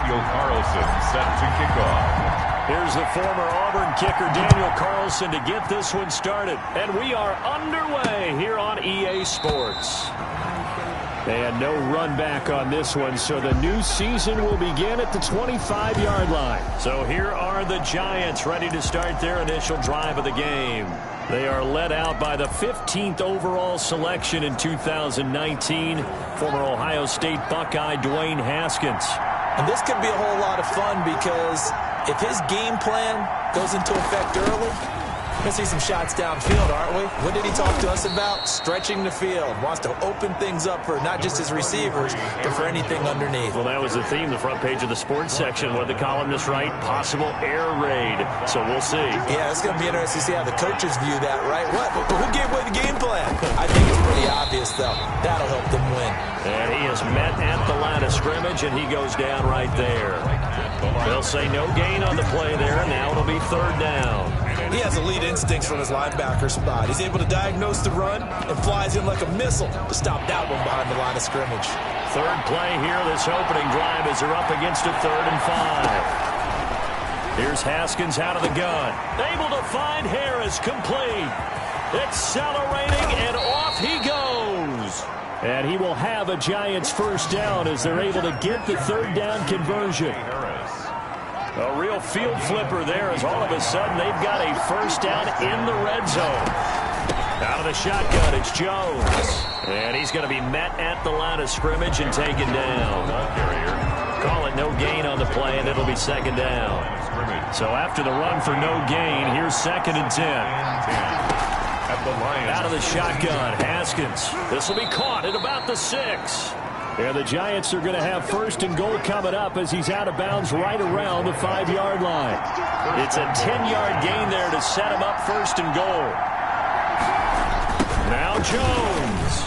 Daniel Carlson set to kick off. Here's the former Auburn kicker Daniel Carlson to get this one started. And we are underway here on EA Sports. They had no run back on this one, so the new season will begin at the 25-yard line. So here are the Giants ready to start their initial drive of the game. They are led out by the 15th overall selection in 2019, former Ohio State Buckeye Dwayne Haskins. And this could be a whole lot of fun because if his game plan goes into effect early, we're going to see some shots downfield, aren't we? What did he talk to us about? Stretching the field. Wants to open things up for not just his receivers, but for anything underneath. Well, that was the theme, the front page of the sports section. What the columnists write, possible air raid. So we'll see. Yeah, it's going to be interesting to see how the coaches view that, right? What? Who gave away the game plan? I think it's pretty obvious, though. That'll help them win. And he is met at the line of scrimmage, and he goes down right there. They'll say no gain on the play there, and now it'll be third down. He has elite instincts from his linebacker spot. He's able to diagnose the run and flies in like a missile to stop that one behind the line of scrimmage. Third play here, this opening drive as they're up against a 3rd and 5. Here's Haskins out of the gun. Able to find Harris, complete. Accelerating, and off he goes. And he will have a Giants first down as they're able to get the third down conversion. A real field flipper there as all of a sudden they've got a first down in the red zone. Out of the shotgun, it's Jones. And he's going to be met at the line of scrimmage and taken down. Call it no gain on the play, and it'll be second down. So after the run for no gain, here's 2nd and 10. Out of the shotgun, Haskins. This will be caught at about the 6. And the Giants are going to have 1st and goal coming up as he's out of bounds right around the 5-yard line. It's a 10-yard gain there to set him up 1st and goal. Now Jones.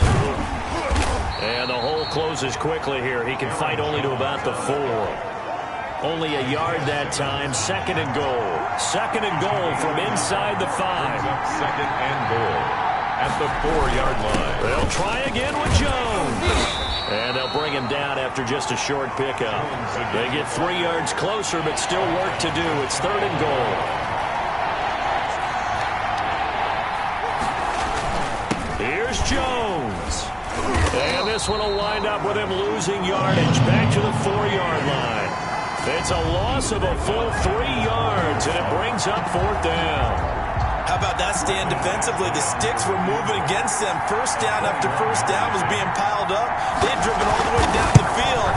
And the hole closes quickly here. He can fight only to about the 4. Only a yard that time. 2nd and goal. 2nd and goal from inside the 5. 2nd and goal at the 4-yard line. They'll try again with Jones. And they'll bring him down after just a short pickup. They get 3 yards closer, but still work to do. It's 3rd and goal. Here's Jones. And this one will wind up with him losing yardage back to the 4-yard line. It's a loss of a full 3 yards, and it brings up 4th down. How about that stand defensively? The sticks were moving against them. First down after first down was being piled up. They had driven all the way down the field,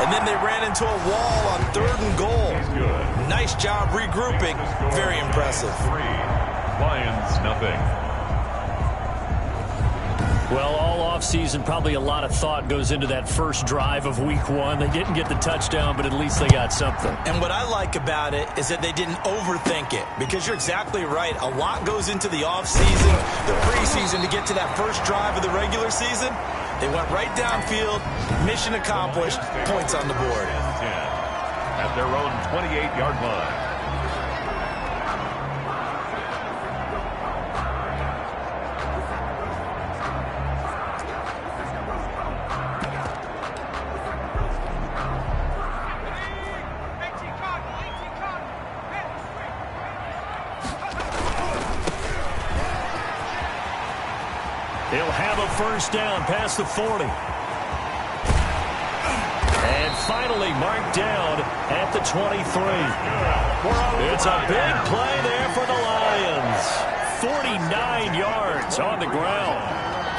and then they ran into a wall on 3rd and goal. Nice job regrouping. Very impressive. 3, Lions nothing. Well, all offseason, probably a lot of thought goes into that first drive of week 1. They didn't get the touchdown, but at least they got something. And what I like about it is that they didn't overthink it, because you're exactly right. A lot goes into the offseason, the preseason, to get to that first drive of the regular season. They went right downfield, mission accomplished, points on the board. At their own 28-yard line. He'll have a first down past the 40. And finally marked down at the 23. It's a big play there for the Lions. 49 yards on the ground.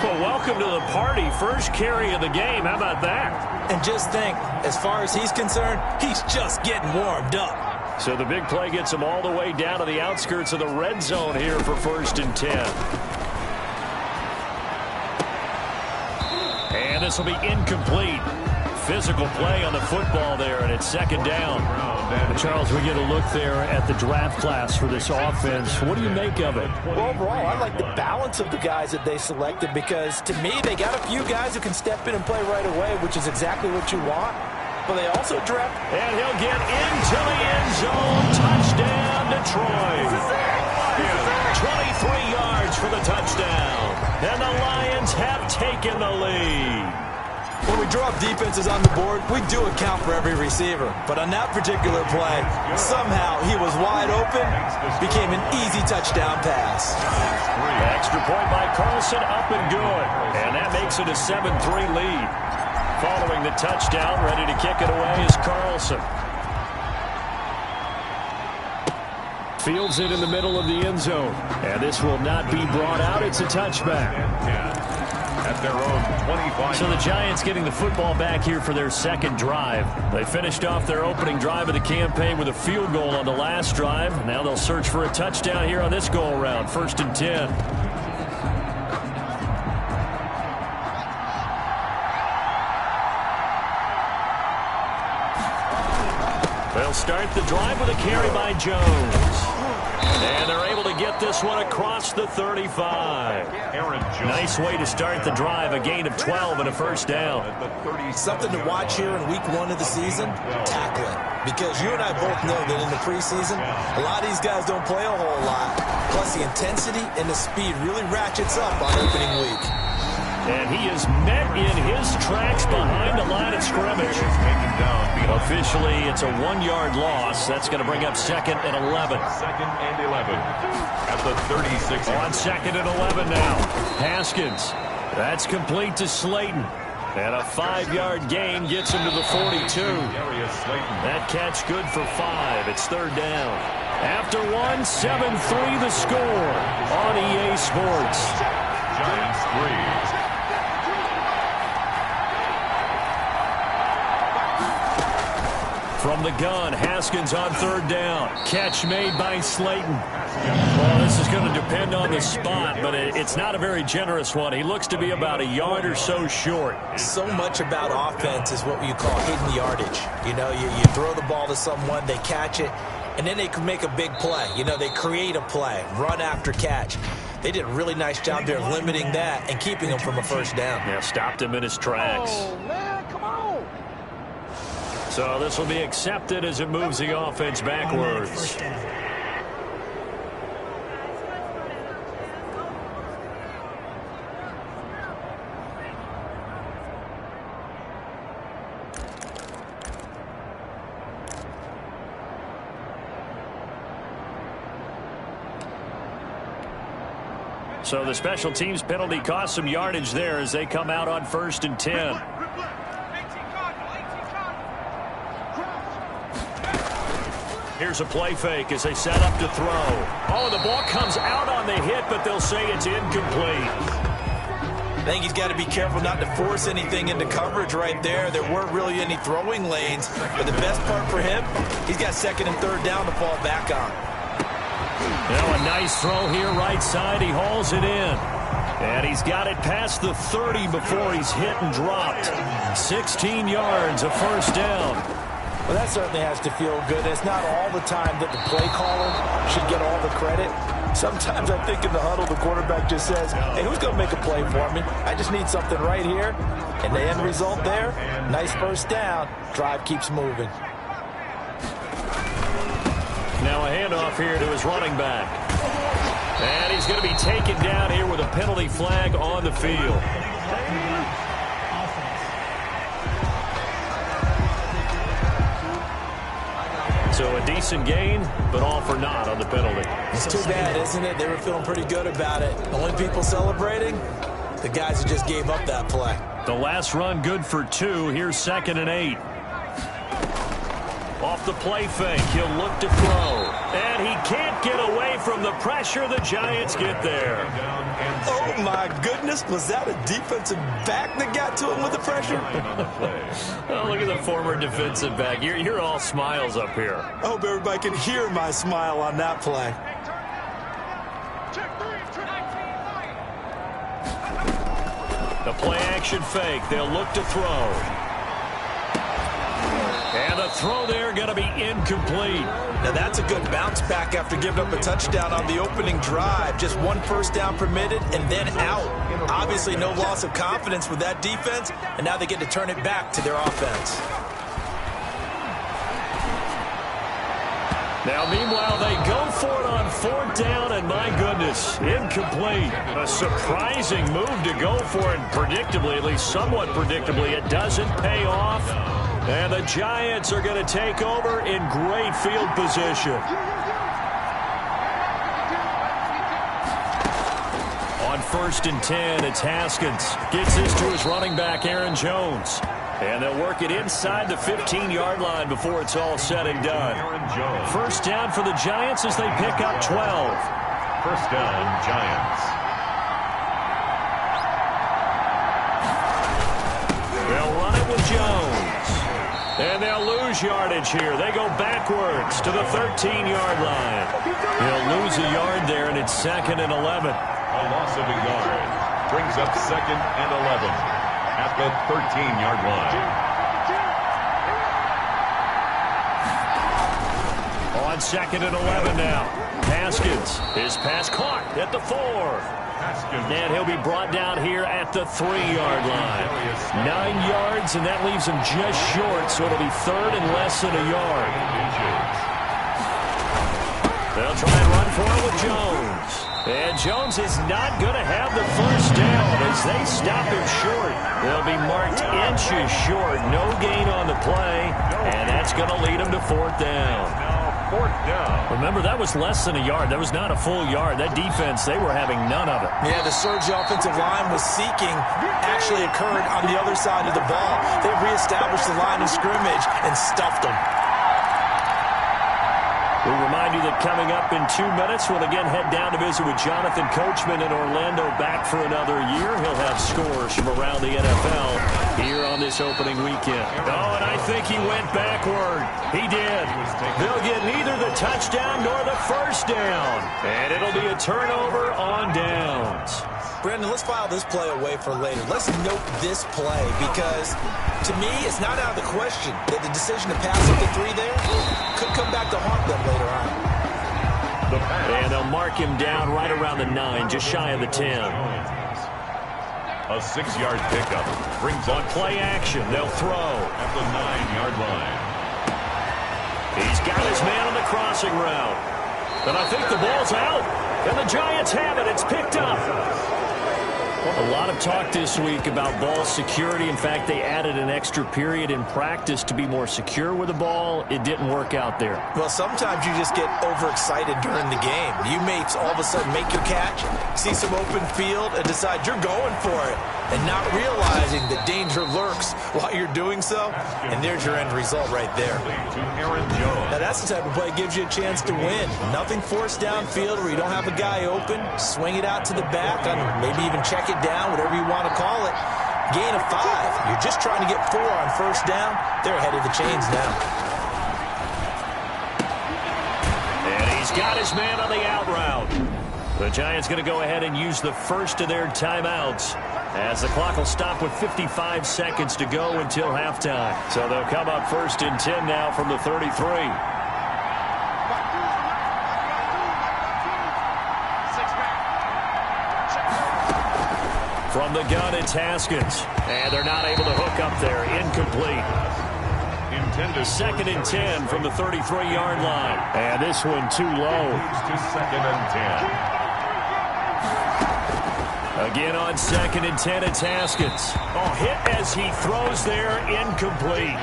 Well, welcome to the party. First carry of the game. How about that? And just think, as far as he's concerned, he's just getting warmed up. So the big play gets him all the way down to the outskirts of the red zone here for 1st and 10. And this will be incomplete. Physical play on the football there, and it's 2nd down. Charles, we get a look there at the draft class for this offense. What do you make of it? Well, overall, I like the balance of the guys that they selected, because to me, they got a few guys who can step in and play right away, which is exactly what you want. But they also draft. And he'll get into the end zone. Touchdown, Detroit. 23 yards for the touchdown. And the Lions have taken the lead. Well, we drop defenses on the board, we do account for every receiver. But on that particular play, somehow he was wide open, became an easy touchdown pass. Extra point by Carlson, up and good. And that makes it a 7-3 lead. Following the touchdown, ready to kick it away is Carlson. Fields it in the middle of the end zone. And this will not be brought out. It's a touchback. At their own 25. So the Giants getting the football back here for their second drive. They finished off their opening drive of the campaign with a field goal on the last drive. Now they'll search for a touchdown here on this go-around. 1st and 10. They'll start the drive with a carry by Jones. And they're able to get this one across the 35. Nice way to start the drive. A gain of 12 and a first down. Something to watch here in week 1 of the season, tackling. Because you and I both know that in the preseason, a lot of these guys don't play a whole lot. Plus the intensity and the speed really ratchets up on opening week. And he is met in his tracks behind the line of scrimmage. Officially, it's a 1-yard loss. That's going to bring up 2nd and 11. 2nd and 11 at the 36. On 2nd and 11 now. Haskins. That's complete to Slayton. And a 5-yard gain gets him to the 42. That catch good for 5. It's 3rd down. After 1, 7-3 the score on EA Sports. Giants 3. From the gun, Haskins on 3rd down. Catch made by Slayton. Well, this is going to depend on the spot, but it's not a very generous one. He looks to be about a yard or so short. So much about offense is what you call hidden yardage. You know, you throw the ball to someone, they catch it, and then they can make a big play. You know, they create a play, run after catch. They did a really nice job there of limiting that and keeping him from a first down. Yeah, stopped him in his tracks. Oh, man, come on. So this will be accepted as it moves the offense backwards. So the special teams penalty cost some yardage there as they come out on 1st and 10. Here's a play fake as they set up to throw. Oh, the ball comes out on the hit, but they'll say it's incomplete. I think he's got to be careful not to force anything into coverage right there. There weren't really any throwing lanes, but the best part for him, he's got 2nd and 3rd down to fall back on. Now a nice throw here right side. He hauls it in. And he's got it past the 30 before he's hit and dropped. 16 yards, a first down. Well, that certainly has to feel good. It's not all the time that the play caller should get all the credit. Sometimes I think in the huddle, the quarterback just says, hey, who's going to make a play for me? I just need something right here. And the end result there, nice first down. Drive keeps moving. Now a handoff here to his running back. And he's going to be taken down here with a penalty flag on the field. So a decent gain, but all for naught on the penalty. It's too bad, isn't it? They were feeling pretty good about it. Only people celebrating, the guys who just gave up that play. The last run good for 2. Here's 2nd and 8. Off the play fake, he'll look to throw. And he can't get away from the pressure. The Giants get there. Oh, my goodness. Was that a defensive back that got to him with the pressure? Oh, look at the former defensive back. You're all smiles up here. I hope everybody can hear my smile on that play. The play action fake. They'll look to throw. And the throw there going to be incomplete. Now that's a good bounce back after giving up a touchdown on the opening drive. Just 1 first down permitted and then out. Obviously no loss of confidence with that defense, and now they get to turn it back to their offense. Now, meanwhile, they go for it on 4th down, and my goodness, incomplete. A surprising move to go for it, predictably, at least somewhat predictably. It doesn't pay off, and the Giants are going to take over in great field position. On 1st and 10, it's Haskins. Gets this to his running back, Aaron Jones. And they'll work it inside the 15-yard line before it's all said and done. 1st down for the Giants as they pick up 12. 1st down, Giants. They'll run it with Jones. And they'll lose yardage here. They go backwards to the 13-yard line. He'll lose a yard there, and it's 2nd and 11. A loss of a yard. Brings up 2nd and 11. At the 13-yard line. On 2nd and 11 now. Haskins. His pass caught at the 4. And he'll be brought down here at the 3-yard line. 9 yards, and that leaves him just short, so it'll be 3rd and less than a yard. They'll try and run for it with Jones. And Jones is not going to have the 1st down as they stop him short. They'll be marked inches short. No gain on the play, and that's going to lead him to 4th down. Now 4th down. Remember, that was less than a yard. That was not a full yard. That defense, they were having none of it. Yeah, the surge offensive line was seeking actually occurred on the other side of the ball. They reestablished the line of scrimmage and stuffed them. We'll remind you that coming up in 2 minutes, we'll again head down to visit with Jonathan Coachman in Orlando, back for another year. He'll have scores from around the NFL here on this opening weekend. Oh, and I think he went backward. He did. They'll get neither the touchdown nor the 1st down. And it'll be a turnover on downs. Brandon, let's file this play away for later. Let's note this play because, to me, it's not out of the question that the decision to pass up the 3 there could come back to haunt them later on. And they'll mark him down right around the 9, just shy of the 10. A 6-yard pickup brings on play action. They'll throw at the 9-yard line. He's got his man on the crossing route. And I think the ball's out. And the Giants have it. It's picked up. A lot of talk this week about ball security. In fact, they added an extra period in practice to be more secure with the ball. It didn't work out there. Well, sometimes you just get overexcited during the game. You may all of a sudden make your catch, see some open field, and decide you're going for it, and not realizing the danger lurks while you're doing so. And there's your end result right there. Now, that's the type of play that gives you a chance to win. Nothing forced downfield where you don't have a guy open. Swing it out to the back, and maybe even check it down, whatever you want to call it. Gain of 5. You're just trying to get 4 on 1st down. They're ahead of the chains now. And he's got his man on the out route. The Giants going to go ahead and use the first of their timeouts as the clock will stop with 55 seconds to go until halftime. So they'll come up 1st and 10 now from the 33. From the gun, it's Haskins. And they're not able to hook up there. Incomplete. 2nd and 10 from the 33-yard line. And this one too low. To 2nd and 10. Again on 2nd and 10, it's Haskins. Oh, hit as he throws there. Incomplete.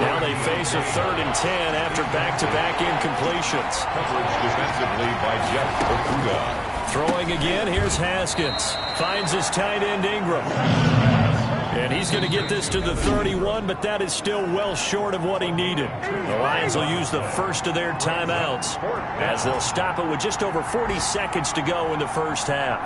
Now they face a 3rd and 10 after back-to-back incompletions. Coverage defensively by Jeff Okudah. Throwing again, here's Haskins. Finds his tight end, Ingram. And he's going to get this to the 31, but that is still well short of what he needed. The Lions will use the first of their timeouts as they'll stop it with just over 40 seconds to go in the first half.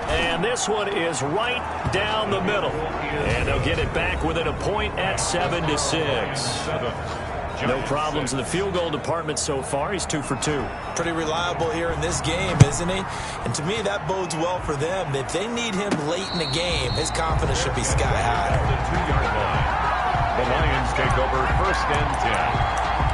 And this one is right down the middle. And they'll get it back within a point at 7-6. No problems in the field goal department so far. He's 2 for 2. Pretty reliable here in this game, isn't he? And to me, that bodes well for them. If they need him late in the game, his confidence should be sky high. The 2-yard line. The Lions take over 1st and 10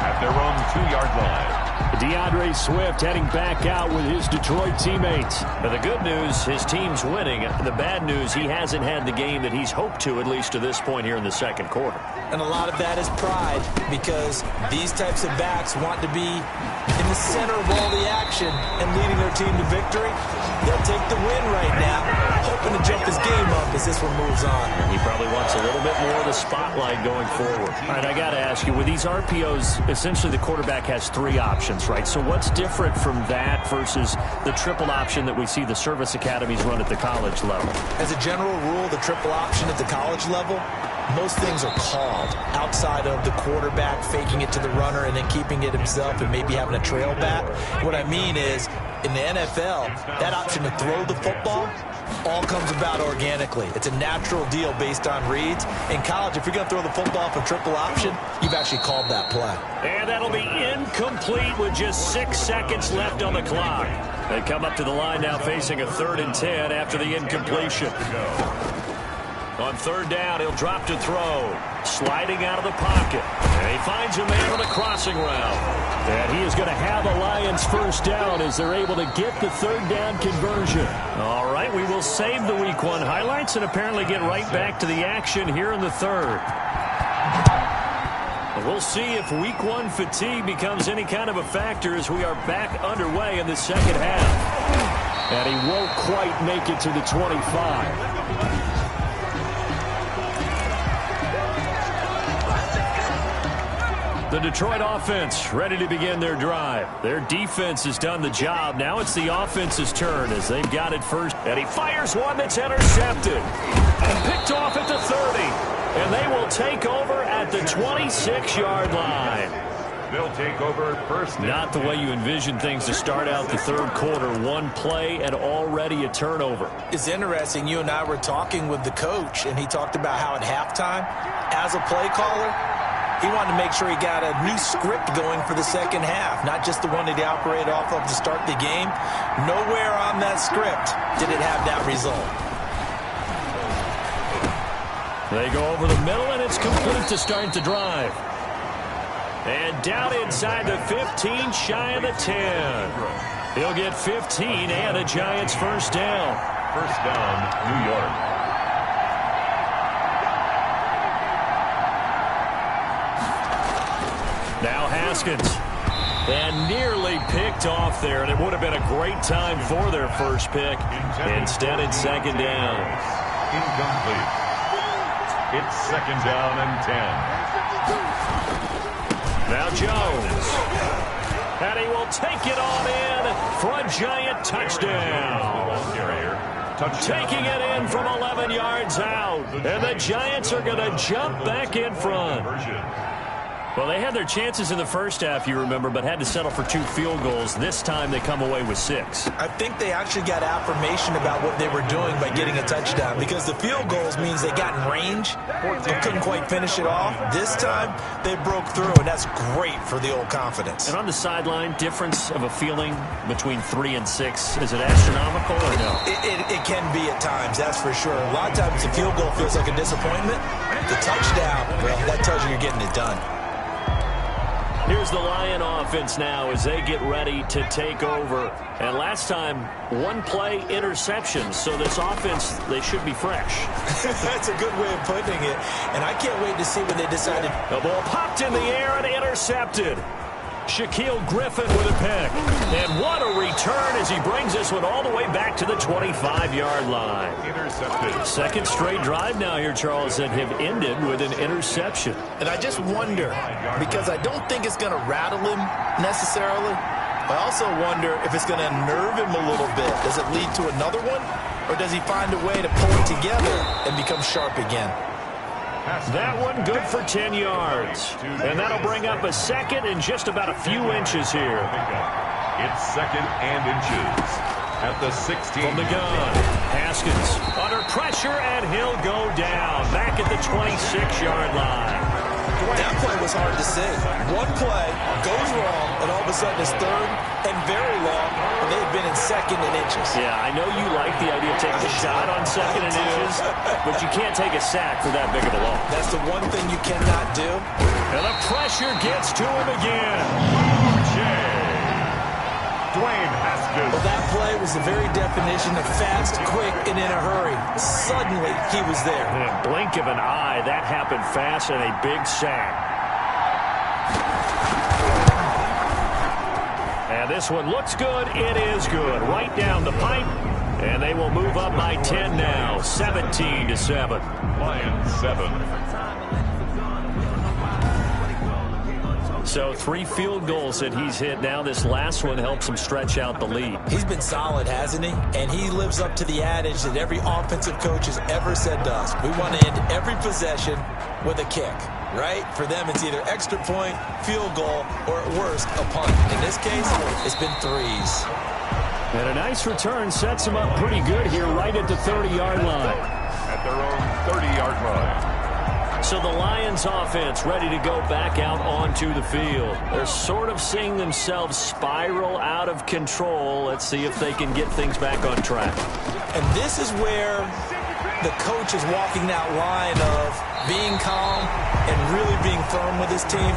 at their own 2-yard line. DeAndre Swift heading back out with his Detroit teammates. But the good news, his team's winning. The bad news, he hasn't had the game that he's hoped to, at least to this point here in the second quarter. And a lot of that is pride, because these types of backs want to be in the center of all the action and leading their team to victory. They'll take the win right now, hoping to jump his game up as this one moves on. And he probably wants a little bit more of the spotlight going forward. All right, I got to ask you, with these RPOs, essentially the quarterback has three options, right? So what's different from that versus the triple option that we see the service academies run at the college level? As a general rule, the triple option at the college level, most things are called outside of the quarterback faking it to the runner and then keeping it himself and maybe having a trail back. What I mean is, in the NFL, that option to throw the football all comes about organically. It's a natural deal based on reads. In college, if you're going to throw the football off a triple option, you've actually called that play. And that'll be incomplete with just 6 seconds left on the clock. They come up to the line now facing a 3rd and 10 after the incompletion. On 3rd down, he'll drop to throw. Sliding out of the pocket. And he finds a man on a crossing route. And he is going to have a Lions first down as they're able to get the 3rd down conversion. All right, we will save the Week 1 highlights and apparently get right back to the action here in the 3rd. We'll see if Week 1 fatigue becomes any kind of a factor as we are back underway in the second half. And he won't quite make it to the 25. The Detroit offense ready to begin their drive. Their defense has done the job. Now it's the offense's turn as they've got it first. And he fires one that's intercepted. And picked off at the 30. And they will take over at the 26-yard line. They'll take over first. Not the way you envision things to start out the 3rd quarter. One play and already a turnover. It's interesting. You and I were talking with the coach, and he talked about how at halftime, as a play caller, he wanted to make sure he got a new script going for the second half, not just the one that he operated off of to start the game. Nowhere on that script did it have that result. They go over the middle, and it's complete to start the drive. And down inside the 15, shy of the 10. He'll get 15 and a Giants first down. First down, New York. Now Haskins. And nearly picked off there, and it would have been a great time for their first pick. Instead, it's 2nd down. Incomplete. It's 2nd down and 10. Now Jones. And he will take it on in for a Giant touchdown. Taking it in from 11 yards out. And the Giants are going to jump back in front. Well, they had their chances in the first half, you remember, but had to settle for 2 field goals. This time they come away with 6. I think they actually got affirmation about what they were doing by getting a touchdown, because the field goals means they got in range but couldn't quite finish it off. This time they broke through, and that's great for the old confidence. And on the sideline, difference of a feeling between 3 and 6, is it astronomical or no? It can be at times, that's for sure. A lot of times the field goal feels like a disappointment. The touchdown, well, that tells you you're getting it done. Here's the Lion offense now as they get ready to take over. And last time, 1 play interception. So this offense, they should be fresh. That's a good way of putting it. And I can't wait to see when they decided. The ball popped in the air and intercepted. Shaquille Griffin with a pick. And what a return as he brings this one all the way back to the 25-yard line. Intercepted. Second straight drive now here, Charles, that have ended with an interception. And I just wonder, because I don't think it's going to rattle him necessarily. I also wonder if it's going to unnerve him a little bit. Does it lead to another one? Or does he find a way to pull it together and become sharp again? That one good for 10 yards. And that'll bring up a 2nd and just about a few inches here. It's 2nd and inches at the 16. From the gun, Haskins under pressure, and he'll go down back at the 26-yard line. That play was hard to see. One play goes wrong, and all of a sudden it's 3rd and very long, and they've been in 2nd and inches. Yeah, I know you like the idea of taking a shot on 2nd and inches, but you can't take a sack for that big of a loss. That's the one thing you cannot do. And the pressure gets to him again. Dwayne Haskins. Well, that play was the very definition of fast, quick, and in a hurry. Suddenly, he was there. In a blink of an eye, that happened fast and a big sack. And this one looks good. It is good. Right down the pipe. And they will move up by 10 now, 17-7. Lions 7. So 3 field goals that he's hit now. This last one helps him stretch out the lead. He's been solid, hasn't he? And he lives up to the adage that every offensive coach has ever said to us. We want to end every possession with a kick, right? For them, it's either extra point, field goal, or at worst, a punt. In this case, it's been 3s. And a nice return sets him up pretty good here right at the 30-yard line. At their own 30-yard line. So the Lions offense ready to go back out onto the field. They're sort of seeing themselves spiral out of control. Let's see if they can get things back on track. And this is where the coach is walking that line of being calm and really being firm with his team.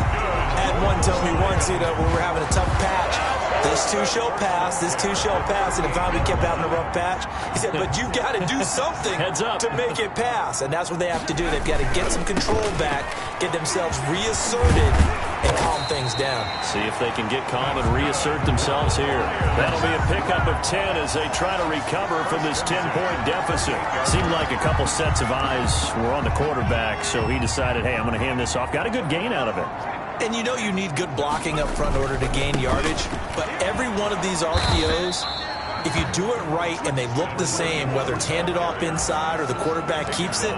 Had one tell me once, when we were having a tough patch, this too shall pass, this too shall pass, and finally we kept having a rough patch. He said, but you got to do something Heads up. to make it pass, and that's what they have to do. They've got to get some control back, get themselves reasserted, and calm things down. See if they can get calm and reassert themselves here. That'll be a pickup of 10 as they try to recover from this 10-point deficit. Seemed like a couple sets of eyes were on the quarterback, so he decided, hey, I'm going to hand this off. Got a good gain out of it. And you know you need good blocking up front in order to gain yardage, but every one of these RPOs, if you do it right and they look the same, whether it's handed off inside or the quarterback keeps it,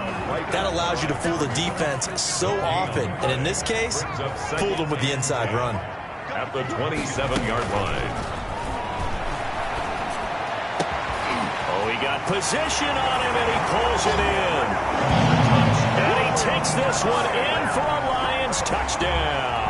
that allows you to fool the defense so often. And in this case, fooled them with the inside run. At the 27-yard line. Oh, he got position on him, and he pulls it in. And he takes this one in for a Lions touchdown.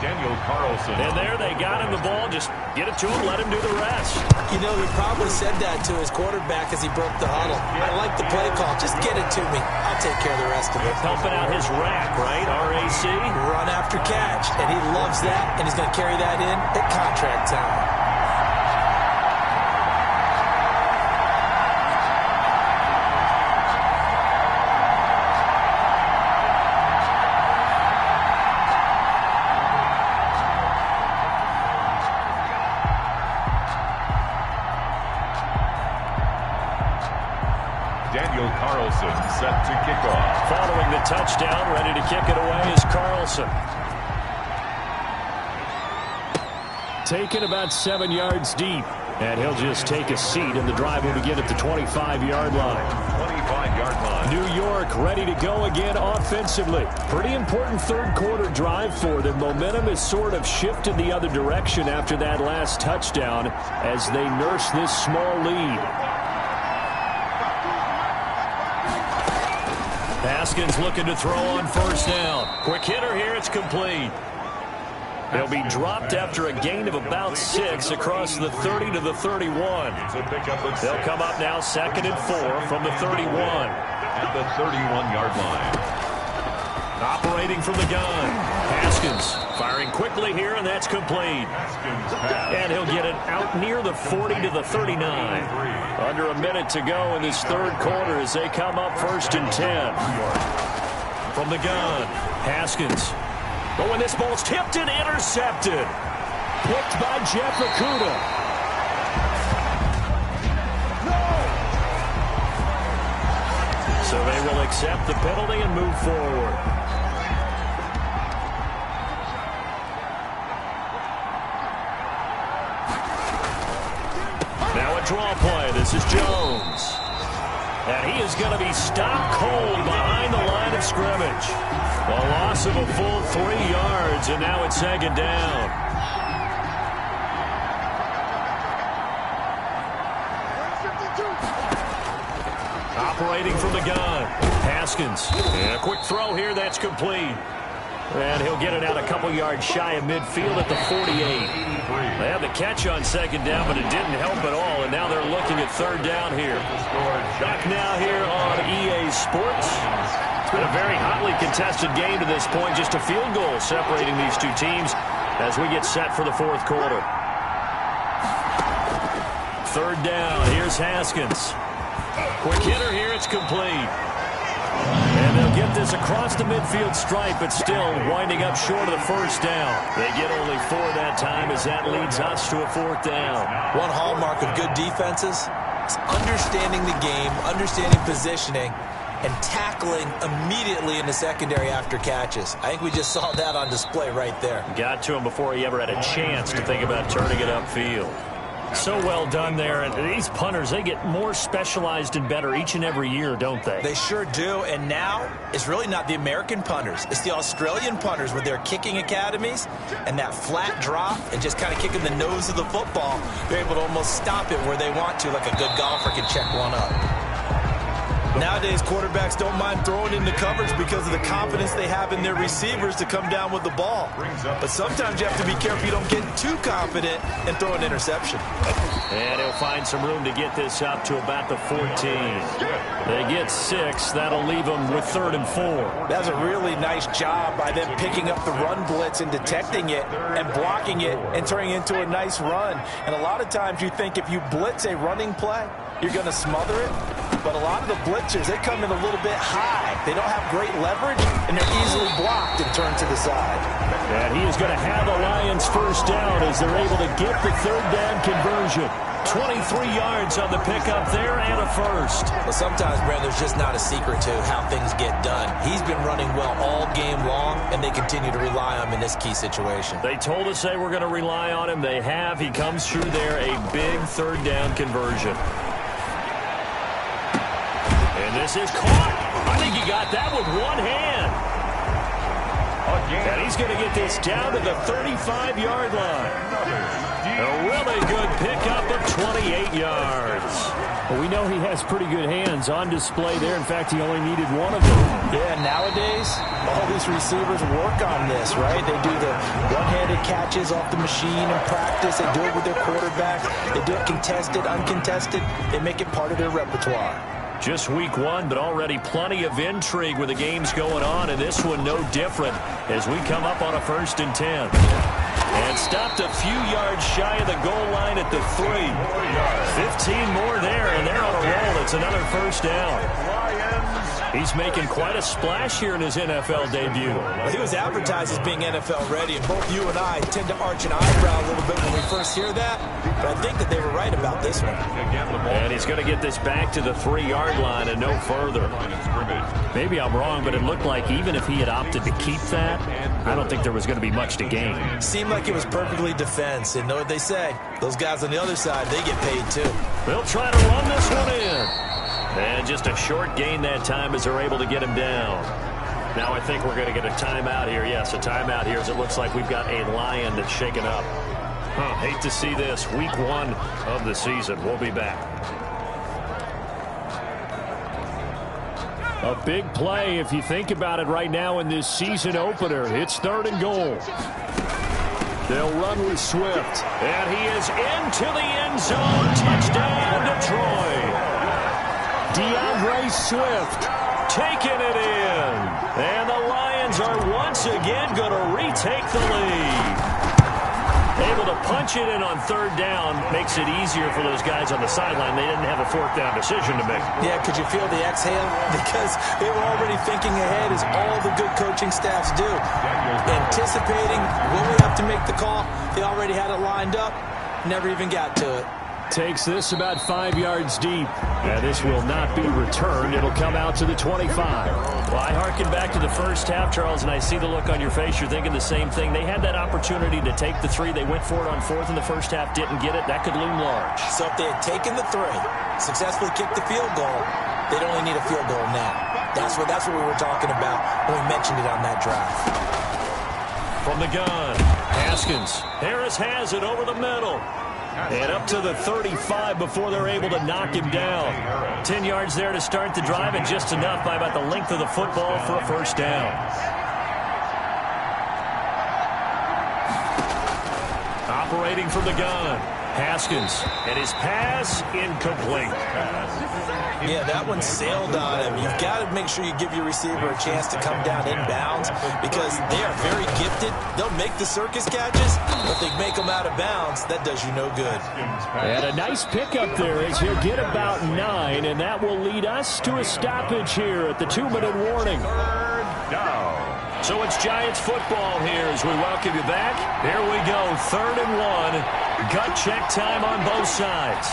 Daniel Carlson. And there they got him the ball. Just get it to him, let him do the rest. You know, he probably said that to his quarterback as he broke the huddle. I like the play call. Just get it to me. I'll take care of the rest of it. Pumping out his rack, right? RAC. Run after catch. And he loves that, and he's going to carry that in at contract time. Daniel Carlson set to kick off. Following the touchdown, ready to kick it away is Carlson. Taken about 7 yards deep. And he'll just take a seat, and the drive will begin at the 25-yard line. 25-yard line. New York ready to go again offensively. Pretty important third-quarter drive for them. Momentum has sort of shifted the other direction after that last touchdown as they nurse this small lead. Haskins looking to throw on first down. Quick hitter here, it's complete. He'll be dropped after a gain of about 6 across the 30 to the 31. They'll come up now 2nd and 4 from the 31. At the 31-yard line. Operating from the gun. Haskins firing quickly here, and that's complete. And he'll get it out near the 40 to the 39. Under a minute to go in this third quarter as they come up 1st and 10. From the gun, Haskins. But when this ball's tipped and intercepted. Picked by Jeff Okudah. So they will accept the penalty and move forward. Now a draw play. This is Jones. And he is going to be stopped cold behind the line of scrimmage. A loss of a full 3 yards, and now it's 2nd down. Operating from the gun. Haskins. And a quick throw here, that's complete. And he'll get it out a couple yards shy of midfield at the 48. They have the catch on 2nd down, but it didn't help at all, and now they're looking at 3rd down here. Back now here on EA Sports. It's been a very hotly contested game to this point. Just a field goal separating these two teams as we get set for the 4th quarter. third down. Here's Haskins. Quick hitter here. It's complete. And they'll get this across the midfield stripe, but still winding up short of the first down. They get only 4 that time as that leads us to a 4th down. One hallmark of good defenses is understanding the game, understanding positioning, and tackling immediately in the secondary after catches. I think we just saw that on display right there. Got to him before he ever had a chance to think about turning it upfield. So well done there. And these punters, they get more specialized and better each and every year, don't they? They sure do. And now it's really not the American punters. It's the Australian punters with their kicking academies and that flat drop and just kind of kicking the nose of the football. They're able to almost stop it where they want to, like a good golfer can check one up. Nowadays, quarterbacks don't mind throwing into coverage because of the confidence they have in their receivers to come down with the ball. But sometimes you have to be careful you don't get too confident and throw an interception. And he'll find some room to get this up to about the 14. They get 6. That'll leave them with 3rd and 4. That's a really nice job by them picking up the run blitz and detecting it and blocking it and turning it into a nice run. And a lot of times you think if you blitz a running play, you're going to smother it. But a lot of the blitzers, they come in a little bit high. They don't have great leverage, and they're easily blocked and turned to the side. And he is going to have the Lions first down as they're able to get the 3rd down conversion. 23 yards on the pickup there and a first. Well, sometimes, Brand, there's just not a secret to how things get done. He's been running well all game long, and they continue to rely on him in this key situation. They told us they were going to rely on him. They have. He comes through there, a big 3rd down conversion. And this is caught. I think he got that with one hand. And he's going to get this down to the 35-yard line. A really good pickup of 28 yards. Well, we know he has pretty good hands on display there. In fact, he only needed one of them. Yeah, nowadays, all these receivers work on this, right? They do the one-handed catches off the machine in practice. They do it with their quarterback. They do it contested, uncontested. They make it part of their repertoire. Just week 1, but already plenty of intrigue with the games going on, and this one no different as we come up on a 1st and 10. And stopped a few yards shy of the goal line at the 3. 15 more there, and they're on a roll. It's another first down. He's making quite a splash here in his NFL debut. Well, he was advertised as being NFL ready, and both you and I tend to arch an eyebrow a little bit when we first hear that, but I think that they were right about this one. And he's going to get this back to the 3-yard line and no further. Maybe I'm wrong, but it looked like even if he had opted to keep that, I don't think there was going to be much to gain. Seemed like it was perfectly defense, and know what they say. Those guys on the other side, they get paid too. They'll try to run this one in. And just a short gain that time as they're able to get him down. Now I think we're going to get a timeout here. Yes, a timeout here as it looks like we've got a Lion that's shaken up. Hate to see this. Week 1 of the season. We'll be back. A big play if you think about it right now in this season opener. It's 3rd and goal. They'll run with Swift. And he is into the end zone. Touchdown, Detroit. DeAndre Swift taking it in. And the Lions are once again going to retake the lead. Able to punch it in on 3rd down makes it easier for those guys on the sideline. They didn't have a 4th down decision to make. Yeah, could you feel the exhale? Because they were already thinking ahead, as all the good coaching staffs do. Anticipating when we have to make the call. They already had it lined up. Never even got to it. Takes this about 5 yards deep. And this will not be returned. It'll come out to the 25. Well, I harken back to the first half, Charles, and I see the look on your face. You're thinking the same thing. They had that opportunity to take the 3. They went for it on 4th in the first half, didn't get it. That could loom large. So if they had taken the 3, successfully kicked the field goal, they'd only need a field goal now. That's what we were talking about when we mentioned it on that drive. From the gun, Haskins. Harris has it over the middle. And up to the 35 before they're able to knock him down. 10 yards there to start the drive, and just enough by about the length of the football for a first down. Operating from the gun, Haskins, and his pass incomplete. Yeah, that one sailed on him. You've got to make sure you give your receiver a chance to come down inbounds because they are very gifted. They'll make the circus catches, but they make them out of bounds. That does you no good. And a nice pickup there as he'll get about 9, and that will lead us to a stoppage here at the 2-minute warning. So it's Giants football here as we welcome you back. Here we go, 3rd and 1. Gut check time on both sides.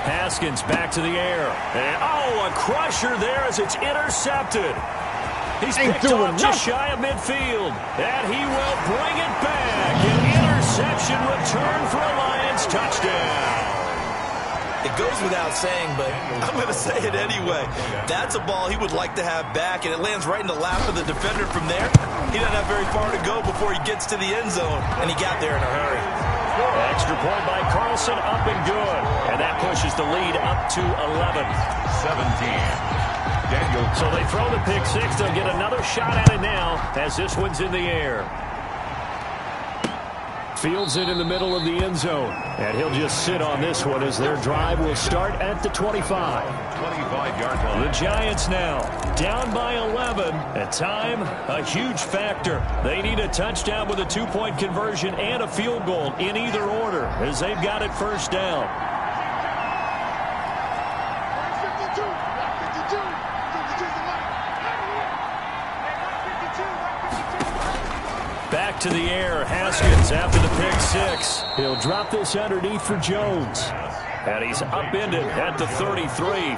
Haskins back to the air. And, a crusher there as it's intercepted. He's picked off just shy of midfield. And he will bring it back. An interception return for a Lions touchdown. It goes without saying, but I'm going to say it anyway. That's a ball he would like to have back, and it lands right in the lap of the defender from there. He doesn't have very far to go before he gets to the end zone, and he got there in a hurry. Extra point by Carlson, up and good. And that pushes the lead up to 11. 17. Daniel. So they throw the pick six. They'll get another shot at it now as this one's in the air. Fields it in the middle of the end zone. And he'll just sit on this one as their drive will start at the 25. 25-yard line. The Giants now down by 11. At time, a huge factor. They need a touchdown with a 2-point conversion and a field goal in either order as they've got it first down. Back to the air, Haskins after the pick six. He'll drop this underneath for Jones. And he's upended at the 33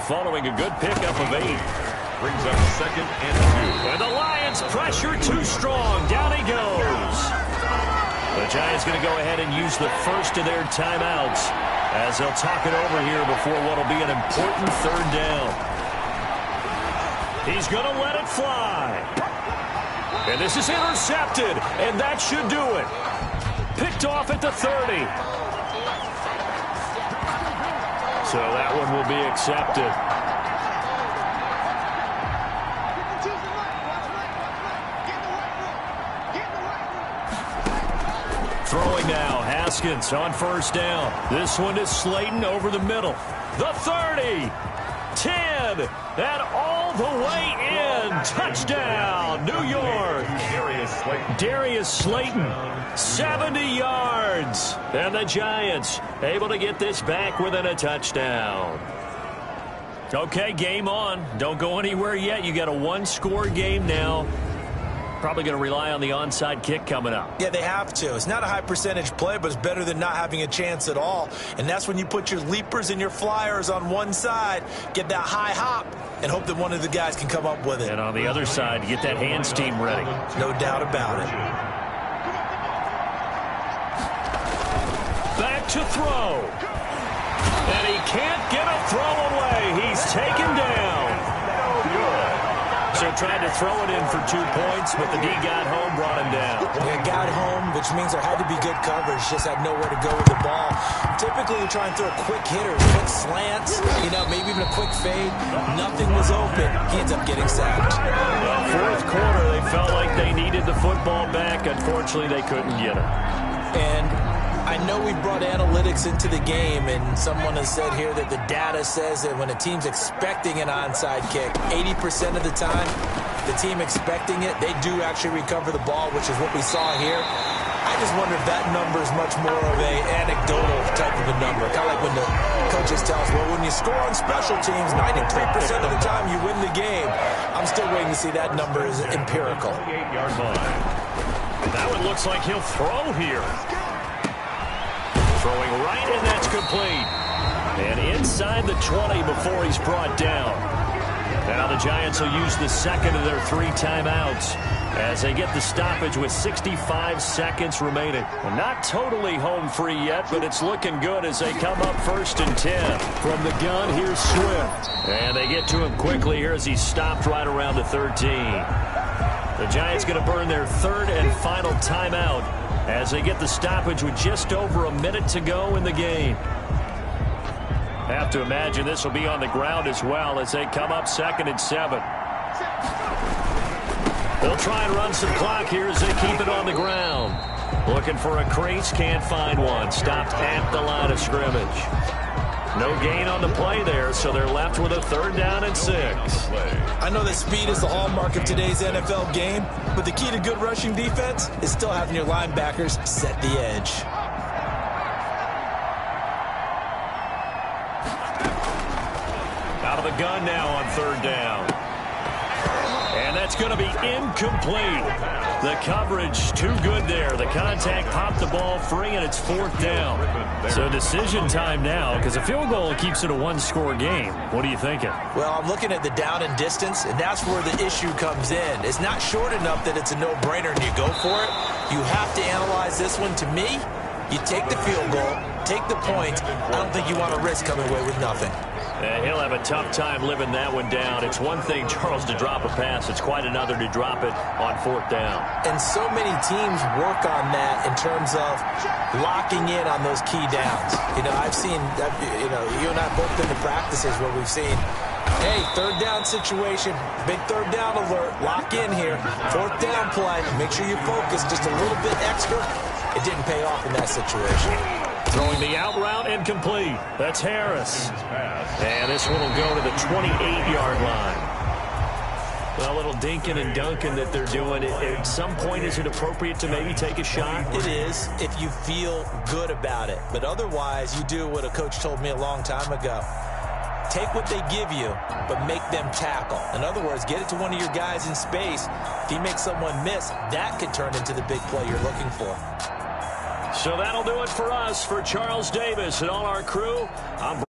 following a good pickup of 8. Brings up 2nd and 2. And the Lions pressure too strong. Down he goes. The Giants going to go ahead and use the first of their timeouts as they'll talk it over here before what will be an important 3rd down. He's going to let it fly. And this is intercepted, and that should do it. Picked off at the 30. So that one will be accepted. Throwing now, Haskins on first down. This one is Slayton over the middle. The 30, 10, and all the way in. Touchdown, New York. Darius Slayton, 70 yards. And the Giants able to get this back within a touchdown. Okay, game on. Don't go anywhere yet. You got a 1-score game now. Probably going to rely on the onside kick coming up. Yeah, they have to. It's not a high percentage play, but it's better than not having a chance at all. And that's when you put your leapers and your flyers on one side, get that high hop, and hope that one of the guys can come up with it. And on the other side, get that hands team ready. No doubt about it. Back to throw. And he can't get a throw away. He's taken down. So tried to throw it in for 2 points, but the D got home, brought him down. Yeah, got home, which means there had to be good coverage. Just had nowhere to go with the ball. Typically, you try and throw quick hitters, quick slants, maybe even a quick fade. Nothing was open. He ends up getting sacked. Well, 4th quarter, they felt like they needed the football back. Unfortunately, they couldn't get it. And I know we brought analytics into the game, and someone has said here that the data says that when a team's expecting an onside kick, 80% of the time, the team expecting it, they do actually recover the ball, which is what we saw here. I just wonder if that number is much more of a anecdotal type of a number. Kind of like when the coaches tell us, well, when you score on special teams, 93% of the time you win the game. I'm still waiting to see that number is empirical. 48-yard line. That one looks like he'll throw here. Throwing right, and that's complete. And inside the 20 before he's brought down. Now the Giants will use the second of their 3 timeouts as they get the stoppage with 65 seconds remaining. Well, not totally home free yet, but it's looking good as they come up 1st and 10. From the gun, here's Swift. And they get to him quickly here as he's stopped right around the 13. The Giants going to burn their 3rd and final timeout as they get the stoppage with just over a minute to go in the game. Have to imagine this will be on the ground as well as they come up 2nd and 7. They'll try and run some clock here as they keep it on the ground. Looking for a crease, can't find one. Stopped at the line of scrimmage. No gain on the play there, so they're left with a 3rd down and 6. I know that speed is the hallmark of today's NFL game, but the key to good rushing defense is still having your linebackers set the edge. Out of the gun now on 3rd down. And that's going to be incomplete. The coverage too good there. The contact popped the ball free, and it's 4th down. So decision time now, because a field goal keeps it a 1-score game. What are you thinking? Well, I'm looking at the down and distance, and that's where the issue comes in. It's not short enough that it's a no-brainer and you go for it. You have to analyze this one. To me, you take the field goal, take the point. I don't think you want to risk coming away with nothing. He'll have a tough time living that one down. It's one thing, Charles, to drop a pass. It's quite another to drop it on 4th down. And so many teams work on that in terms of locking in on those key downs. I've seen, you and I both been to practices where we've seen, hey, 3rd down situation, big 3rd down alert, lock in here, 4th down play, make sure you focus just a little bit extra. It didn't pay off in that situation. Throwing the out route and complete. That's Harris. And this one will go to the 28-yard line. Well, a little dinking and dunking that they're doing. At some point, is it appropriate to maybe take a shot? It is, if you feel good about it. But otherwise, you do what a coach told me a long time ago. Take what they give you, but make them tackle. In other words, get it to one of your guys in space. If he makes someone miss, that could turn into the big play you're looking for. So that'll do it for us. For Charles Davis and all our crew, I'm